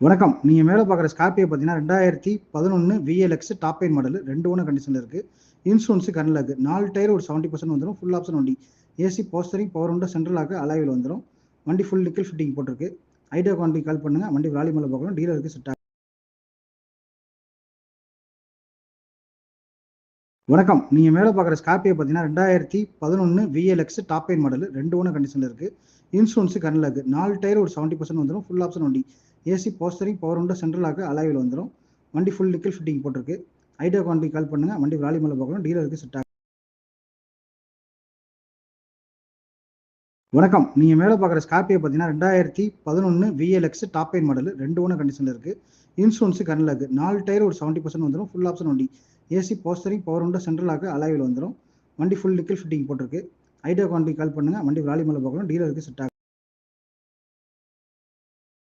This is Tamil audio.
வணக்கம். நீங்க மேல பார்க்குற ஸ்கார்பியோ பார்த்தீங்கன்னா, 2011 VLX top end model. 2 owner கண்டிஷன்ல இருக்கு. இன்சூரன்ஸ் கரண்ட்ல இருக்கு. 4 டயர் ஒரு 70% வந்துரும். ஃபுல் ஆப்ஷன் வண்டி. AC, power steering, power window, central lock, alloy wheel வந்துரும். வண்டி ஃபுல் நிக்கல் ஃபிட்டிங் போட்டிருக்கு. ஐடியா குவாலிட்டி கால் பண்ணுங்க. வண்டி விராலிமலை பார்க்கணும். டீலருக்கு செட் ஆகும். வணக்கம். நீங்க மேல பார்க்குற ஸ்கார்பியோ பார்த்தீங்கன்னா, 2011 VLX top end model. 2 owner கண்டிஷன்ல இருக்கு. இன்சூரன்ஸ் கரண்ட்ல இருக்கு. 4 டயர் ஒரு 70% வந்துரும். ஃபுல் ஆப்ஷன் வண்டி. AC, power steering, power window, central lock, alloy wheel வந்துரும். வண்டி ஃபுல் நிக்கல் ஃபிட்டிங் போட்டிருக்கு. ஐடியா குவாலிட்டி கால் பண்ணுங்க. வண்டி விராலிமலை பார்க்கணும். டீலருக்கு செட் ஆகும். வணக்கம். நீங்க மேல பார்க்குற ஸ்கார்பியோ பார்த்தீங்கன்னா, 2011 VLX top end model. 2 owner கண்டிஷன்ல இருக்கு. இன்சூரன்ஸ் கரண்ட்ல இருக்கு. 4 டயர் ஒரு 70% வந்துரும். ஃபுல் ஆப்ஷன் வண்டி. AC, power steering, power window, central lock, alloy wheel வந்துரும். வண்டி ஃபுல் நிக்கல் ஃபிட்டிங் போட்டிருக்கு. ஐடியா குவாலிட்டி கால் பண்ணுங்க. வண்டி விராலிமலை பார்க்கணும். டீலருக்கு செட் ஆகும்.